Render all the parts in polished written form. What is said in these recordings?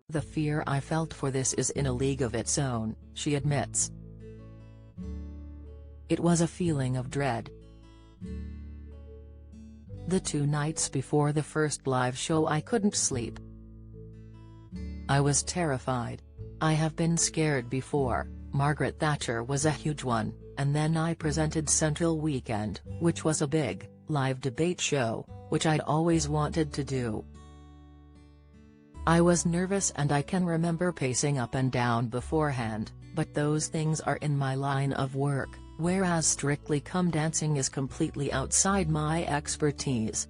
The fear I felt for this is in a league of its own, she admits. It was a feeling of dread. The 2 nights before the first live show I couldn't sleep. I was terrified. I have been scared before. Margaret Thatcher was a huge one, and then I presented Central Weekend, which was a big, live debate show, which I'd always wanted to do. I was nervous and I can remember pacing up and down beforehand, but those things are in my line of work, whereas Strictly Come Dancing is completely outside my expertise.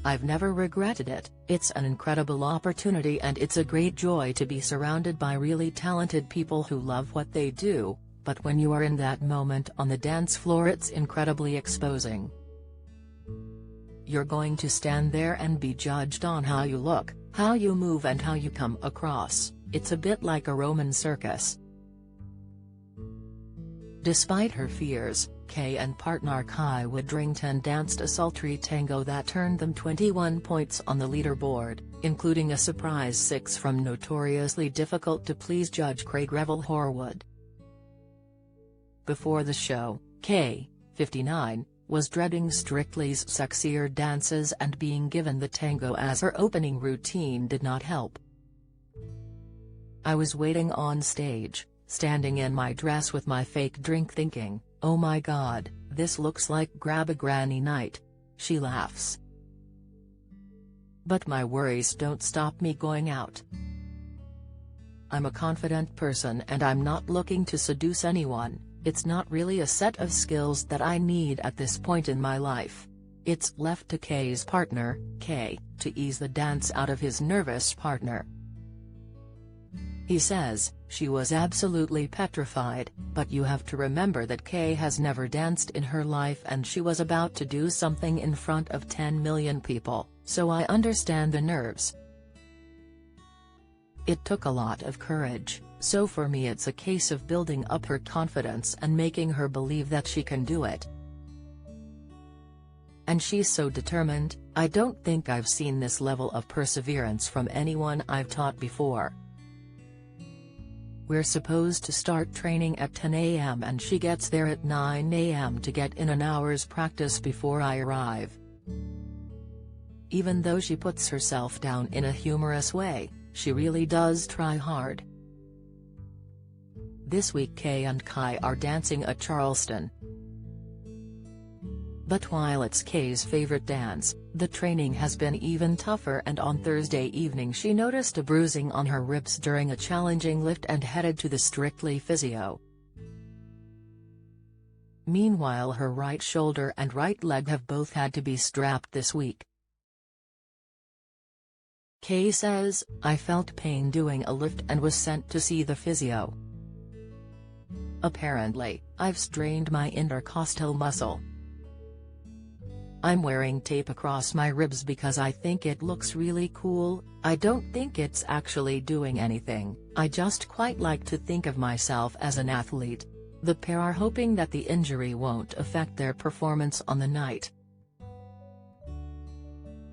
I've never regretted it. It's an incredible opportunity and it's a great joy to be surrounded by really talented people who love what they do, but when you are in that moment on the dance floor it's incredibly exposing. You're going to stand there and be judged on how you look, how you move and how you come across. It's a bit like a Roman circus. Despite her fears, Kaye and partner Kai Widdrington danced a sultry tango that turned them 21 points on the leaderboard, including a surprise 6 from notoriously difficult-to-please judge Craig Revel Horwood. Before the show, Kaye, 59, was dreading Strictly's sexier dances and being given the tango as her opening routine did not help. I was waiting on stage, standing in my dress with my fake drink thinking, "Oh my god, this looks like Grab a Granny night," she laughs. But my worries don't stop me going out. I'm a confident person and I'm not looking to seduce anyone. It's not really a set of skills that I need at this point in my life. It's left to Kaye's partner, Kaye, to ease the dance out of his nervous partner. He says, "She was absolutely petrified, but you have to remember that Kaye has never danced in her life and she was about to do something in front of 10 million people, so I understand the nerves. It took a lot of courage, so for me it's a case of building up her confidence and making her believe that she can do it. And she's so determined. I don't think I've seen this level of perseverance from anyone I've taught before. We're supposed to start training at 10 a.m. and she gets there at 9 a.m. to get in an hour's practice before I arrive. Even though she puts herself down in a humorous way, she really does try hard." This week Kaye and Kai are dancing at Charleston. But while it's Kaye's favorite dance, the training has been even tougher and on Thursday evening she noticed a bruising on her ribs during a challenging lift and headed to the Strictly physio. Meanwhile her right shoulder and right leg have both had to be strapped this week. Kaye says, "I felt pain doing a lift and was sent to see the physio. Apparently, I've strained my intercostal muscle. I'm wearing tape across my ribs because I think it looks really cool. I don't think it's actually doing anything, I just quite like to think of myself as an athlete." The pair are hoping that the injury won't affect their performance on the night.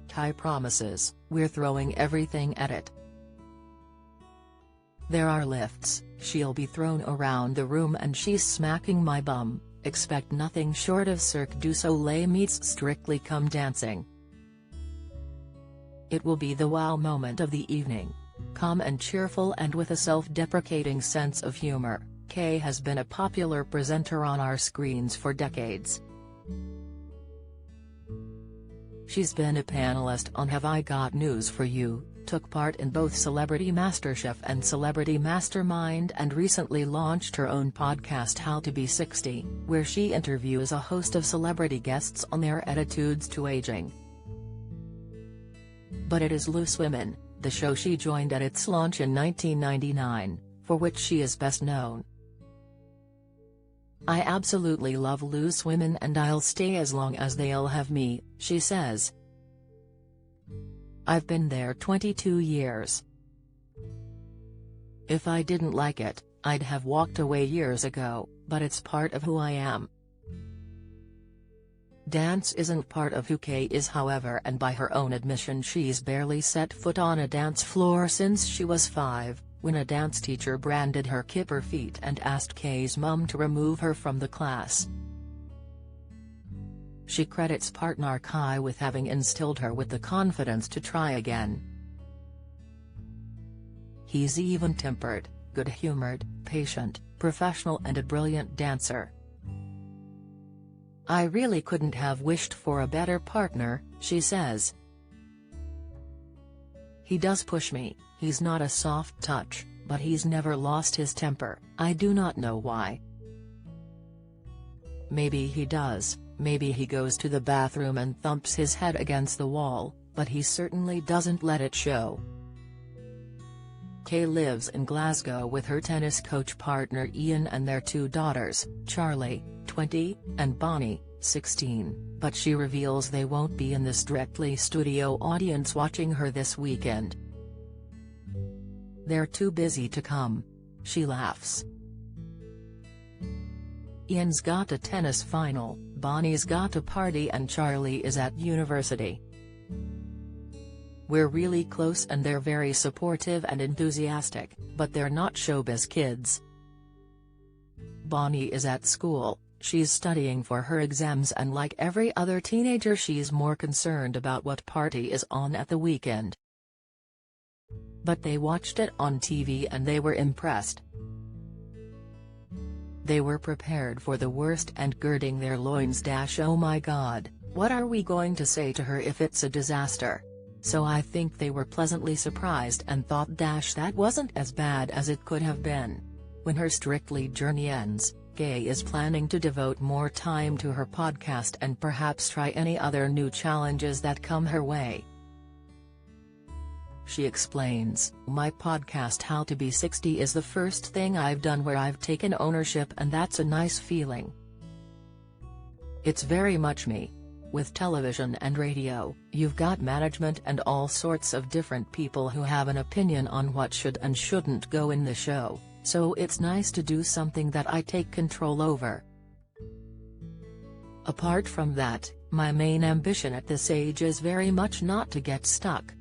Kai promises, "We're throwing everything at it. There are lifts, she'll be thrown around the room and she's smacking my bum. Expect nothing short of Cirque du Soleil meets Strictly Come Dancing. It will be the wow moment of the evening. Calm and cheerful and with a self-deprecating sense of humor, Kaye has been a popular presenter on our screens for decades. She's been a panelist on Have I Got News for You, took part in both Celebrity MasterChef and Celebrity Mastermind and recently launched her own podcast How to Be 60, where she interviews a host of celebrity guests on their attitudes to aging. But it is Loose Women, the show she joined at its launch in 1999, for which she is best known. "I absolutely love Loose Women and I'll stay as long as they'll have me," she says. "I've been there 22 years. If I didn't like it, I'd have walked away years ago, but it's part of who I am." Dance isn't part of who Kaye is, however, and by her own admission she's barely set foot on a dance floor since she was 5, when a dance teacher branded her kipper feet and asked Kaye's mum to remove her from the class. She credits partner Kaye with having instilled her with the confidence to try again. He's even-tempered, good-humored, patient, professional and a brilliant dancer. I really couldn't have wished for a better partner, she says. He does push me, he's not a soft touch, but he's never lost his temper. I do not know why. Maybe he does, maybe he goes to the bathroom and thumps his head against the wall, but he certainly doesn't let it show. Kaye lives in Glasgow with her tennis coach partner Ian and their 2 daughters, Charlie, 20, and Bonnie, 16, but she reveals they won't be in the Strictly studio audience watching her this weekend. They're too busy to come. She laughs. Ian's got a tennis final, Bonnie's got a party and Charlie is at university. We're really close and they're very supportive and enthusiastic, but they're not showbiz kids. Bonnie is at school, she's studying for her exams and like every other teenager she's more concerned about what party is on at the weekend. But they watched it on TV and they were impressed. They were prepared for the worst and girding their loins. Oh my god, what are we going to say to her if it's a disaster? So I think they were pleasantly surprised and thought that wasn't as bad as it could have been. When her Strictly journey ends, Kaye is planning to devote more time to her podcast and perhaps try any other new challenges that come her way. She explains, "My podcast How to Be 60 is the first thing I've done where I've taken ownership and that's a nice feeling. It's very much me. With television and radio, you've got management and all sorts of different people who have an opinion on what should and shouldn't go in the show, so it's nice to do something that I take control over. Apart from that, my main ambition at this age is very much not to get stuck.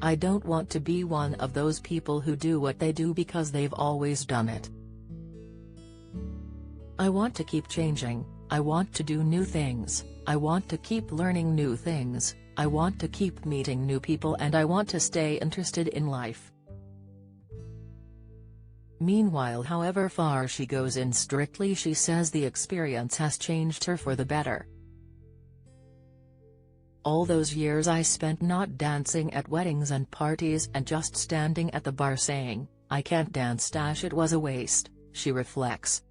I don't want to be one of those people who do what they do because they've always done it. I want to keep changing, I want to do new things, I want to keep learning new things, I want to keep meeting new people and I want to stay interested in life." Meanwhile, however far she goes in Strictly, she says the experience has changed her for the better. "All those years I spent not dancing at weddings and parties and just standing at the bar saying, 'I can't dance', it was a waste," she reflects.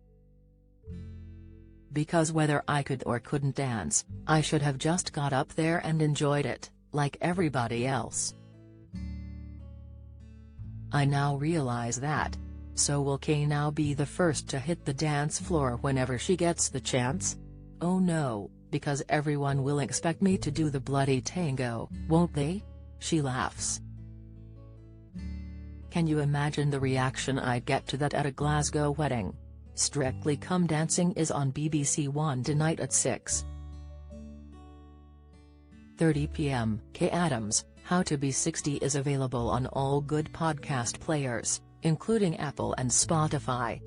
"Because whether I could or couldn't dance, I should have just got up there and enjoyed it, like everybody else. I now realize that. So will Kaye now be the first to hit the dance floor whenever she gets the chance? Oh no, because everyone will expect me to do the bloody tango, won't they?" She laughs. "Can you imagine the reaction I'd get to that at a Glasgow wedding?" Strictly Come Dancing is on BBC One tonight at 6:30 p.m. Kaye Adams, How to Be 60 is available on all good podcast players, including Apple and Spotify.